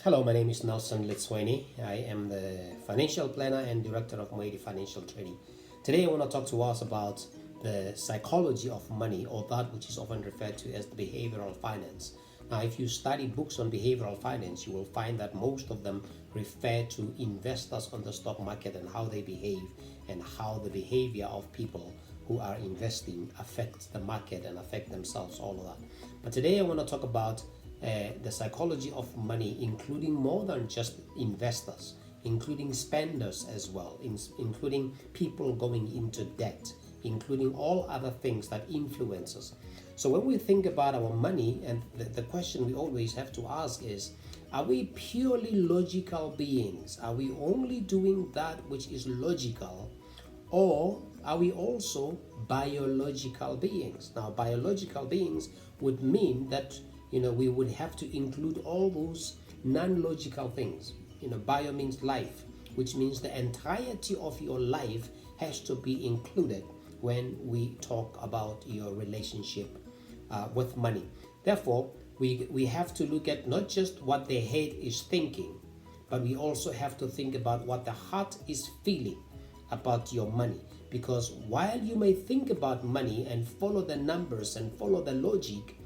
Hello, my name is Nelson Litsweni. I am the financial planner and director of Moedi Financial Trading. Today, I want to talk to us about the psychology of money, or that which is often referred to as the behavioral finance. Now, if you study books on behavioral finance, you will find that most of them refer to investors on the stock market and how they behave and how the behavior of people who are investing affects the market and affect themselves, all of that. But today, I want to talk about the psychology of money, including more than just investors, including spenders as well, including people going into debt, including all other things that influence us. So when we think about our money, and the question we always have to ask is, are we purely logical beings? Are we only doing that which is logical, or are we also biological beings? Now, biological beings would mean that we would have to include all those non-logical things. Bio means life, which means the entirety of your life has to be included when we talk about your relationship with money. Therefore, we have to look at not just what the head is thinking, but we also have to think about what the heart is feeling about your money. Because while you may think about money and follow the numbers and follow the logic,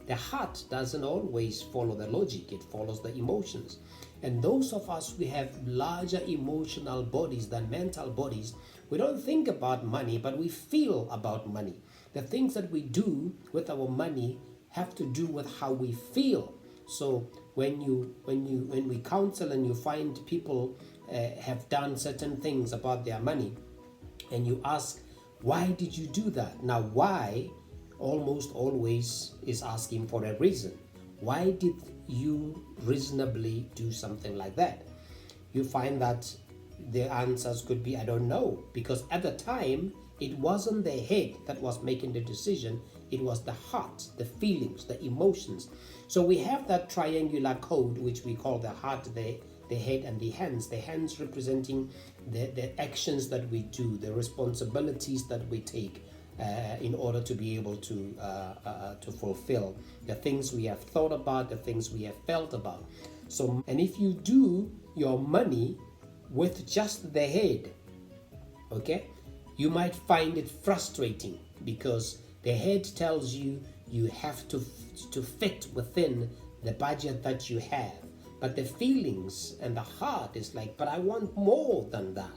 the heart doesn't always follow the logic, it follows the emotions. And those of us who have larger emotional bodies than mental bodies, we don't think about money, but we feel about money. The things that we do with our money have to do with how we feel. So when we counsel and you find people have done certain things about their money, and you ask, why did you do that? Now, why almost always is asking for a reason. Why did you reasonably do something like that? You find that the answers could be, I don't know, because at the time it wasn't the head that was making the decision, it was the heart, the feelings, the emotions. So we have that triangular code which we call the heart, the head, and the hands representing the actions that we do, the responsibilities that we take in order to be able to fulfill the things we have thought about, the things we have felt about. So, and if you do your money with just the head, okay, you might find it frustrating because the head tells you you have to fit within the budget that you have. But the feelings and the heart is like, but I want more than that.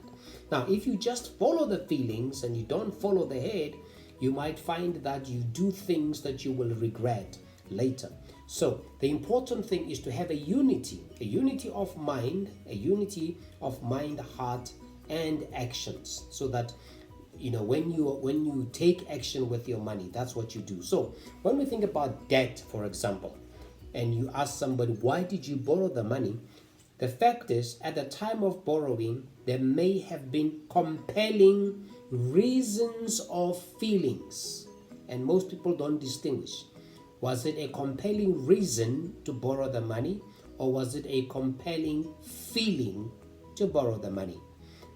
Now, if you just follow the feelings and you don't follow the head, you might find that you do things that you will regret later. So the important thing is to have a unity of mind, heart, and actions, so that when you take action with your money, that's what you do. So when we think about debt, for example, and you ask somebody, why did you borrow the money? The fact is, at the time of borrowing, there may have been compelling reasons of feelings, and most people don't distinguish. Was it a compelling reason to borrow the money, or was it a compelling feeling to borrow the money?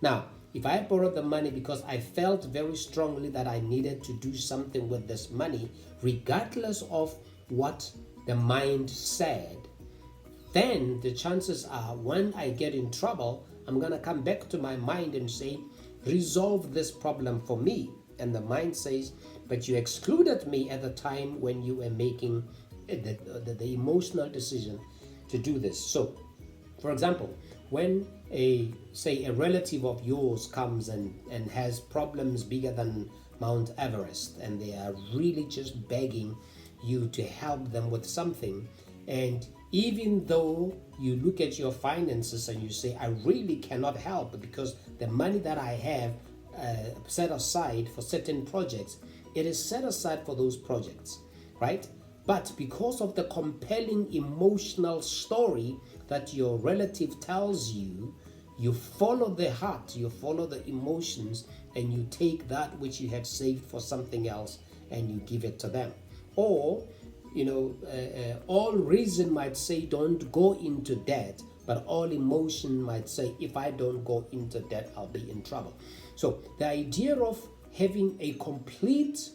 Now, if I borrowed the money because I felt very strongly that I needed to do something with this money, regardless of what the mind said, then the chances are when I get in trouble, I'm going to come back to my mind and say, resolve this problem for me. And the mind says, but you excluded me at the time when you were making the emotional decision to do this. So, for example, when a relative of yours comes and has problems bigger than Mount Everest, and they are really just begging you to help them with something, and even though you look at your finances and you say, I really cannot help because the money that I have set aside for certain projects, it is set aside for those projects, right? But because of the compelling emotional story that your relative tells you, you follow the heart, you follow the emotions, and you take that which you had saved for something else and you give it to them. Or all reason might say don't go into debt, but all emotion might say if I don't go into debt, I'll be in trouble. So the idea of having a complete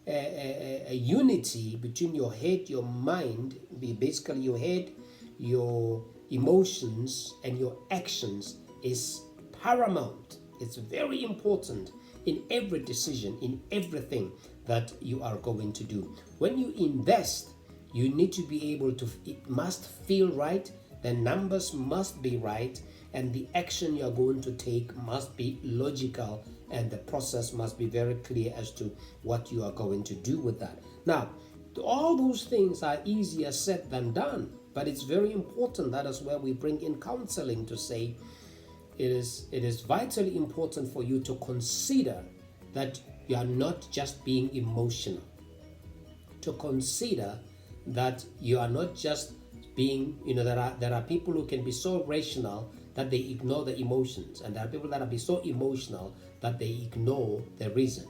a unity between your head, your mind, basically your head, your emotions and your actions is paramount. It's very important in every decision, in everything that you are going to do. When you invest, you need to be able to, it must feel right, the numbers must be right, and the action you're going to take must be logical, and the process must be very clear as to what you are going to do with that. Now, all those things are easier said than done, but it's very important. That is where we bring in counseling to say it is vitally important for you to consider that you are not just being emotional, to consider that you are not just being, there are people who can be so rational that they ignore the emotions, and there are people that are so emotional that they ignore the reason.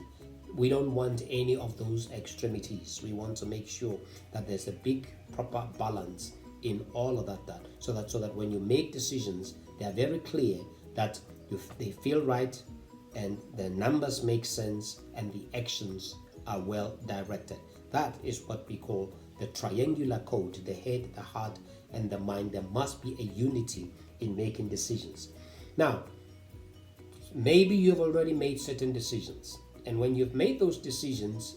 We don't want any of those extremities. We want to make sure that there's a big proper balance in all of that, so that when you make decisions, they are very clear, that they feel right, and the numbers make sense, and the actions are well directed. That is what we call the triangular code: the head, the heart, and the mind. There must be a unity in making decisions. Now, maybe you've already made certain decisions, and when you've made those decisions,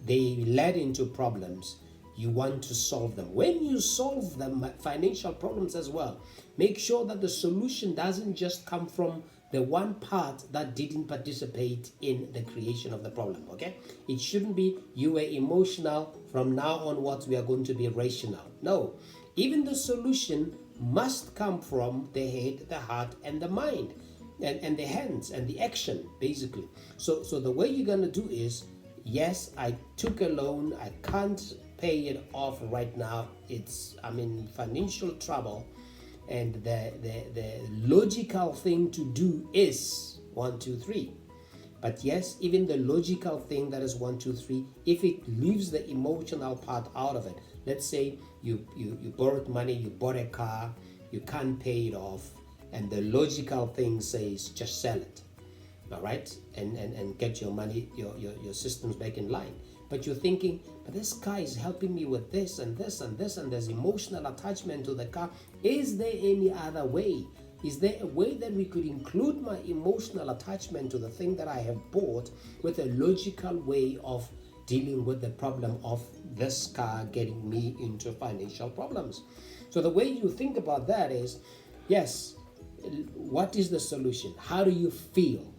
they led into problems. You want to solve them. When you solve them, financial problems as well, make sure that the solution doesn't just come from the one part that didn't participate in the creation of the problem, okay? It shouldn't be you were emotional, from now onwards we are going to be rational. No, even the solution must come from the head, the heart, and the mind, and the hands, and the action, basically. So the way you're going to do is, yes, I took a loan, I can't pay it off right now, I'm in financial trouble, and the logical thing to do is 1, 2, 3. But yes, even the logical thing that is 1, 2, 3, if it leaves the emotional part out of it, let's say you borrowed money, you bought a car, you can't pay it off, and the logical thing says just sell it, all right, and get your money, your systems back in line. But you're thinking, but this car is helping me with this and this and this, and there's emotional attachment to the car. Is there any other way? Is there a way that we could include my emotional attachment to the thing that I have bought with a logical way of dealing with the problem of this car getting me into financial problems? So the way you think about that is, yes, what is the solution? How do you feel?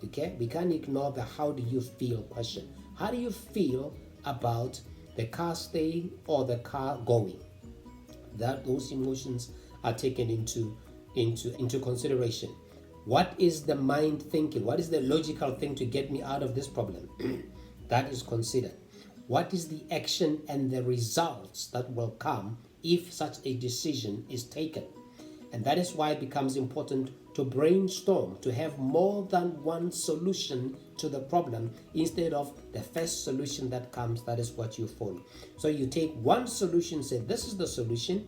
Okay, we can't ignore the how do you feel question. How do you feel about the car staying or the car going? Those emotions are taken into consideration. What is the mind thinking? What is the logical thing to get me out of this problem? That is considered. What is the action and the results that will come if such a decision is taken? And that is why it becomes important to brainstorm, to have more than one solution to the problem instead of the first solution that comes, that is what you follow. So you take one solution, say this is the solution,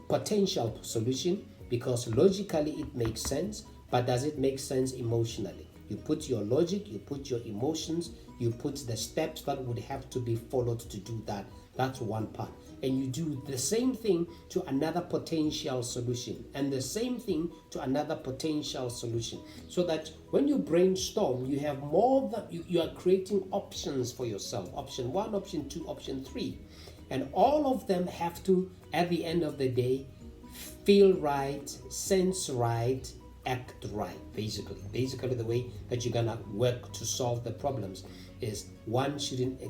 potential solution, because logically it makes sense, but does it make sense emotionally? You put your logic, you put your emotions, you put the steps that would have to be followed to do that. That's one part. And you do the same thing to another potential solution, and the same thing to another potential solution, so that when you brainstorm, you have more than you are creating options for yourself. Option 1, option 2, option 3. And all of them have to, at the end of the day, feel right, sense right, act right. Basically the way that you're gonna work to solve the problems is, one shouldn't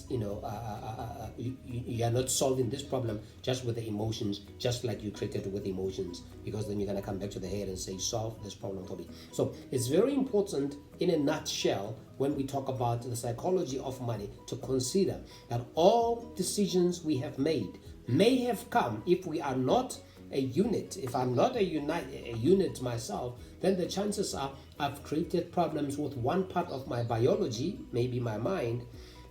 you are not solving this problem just with the emotions, just like you treated it with emotions, because then you're gonna come back to the head and say solve this problem for me. So it's very important, in a nutshell, when we talk about the psychology of money, to consider that all decisions we have made may have come, if we are not a unit, if I'm not a unit myself, then the chances are I've created problems with one part of my biology, maybe my mind,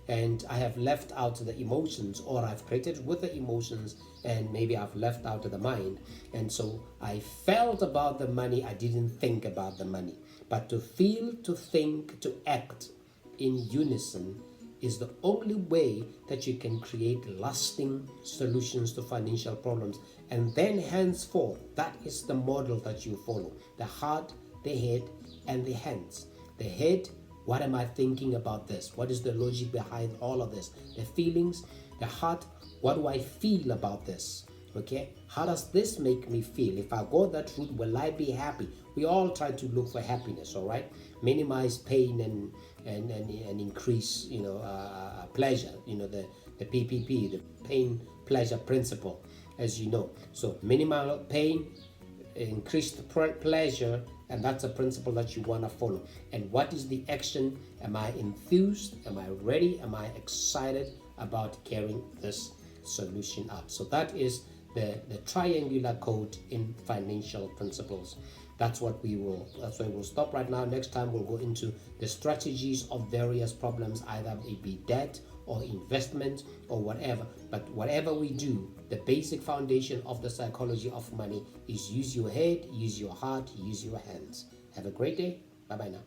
and I have left out the emotions, or I've created with the emotions and maybe I've left out the mind. And so I felt about the money, I didn't think about the money. But to feel, to think, to act in unison is the only way that you can create lasting solutions to financial problems. And then henceforth, that is the model that you follow: the heart, the head, and the hands. The head, what am I thinking about this? What is the logic behind all of this? The feelings. The heart, what do I feel about this? Okay, how does this make me feel? If I go that route, will I be happy? We all try to look for happiness, all right? Minimize pain and increase, pleasure. The PPP, the pain pleasure principle, as you know. So minimal pain, increased pleasure, and that's a principle that you want to follow. And what is the action? Am I enthused? Am I ready? Am I excited about carrying this solution out? So that is the triangular code in financial principles. That's why we'll stop right now. Next time we'll go into the strategies of various problems, either it be debt or investment or whatever. But whatever we do, the basic foundation of the psychology of money is use your head, use your heart, use your hands. Have a great day. Bye bye now.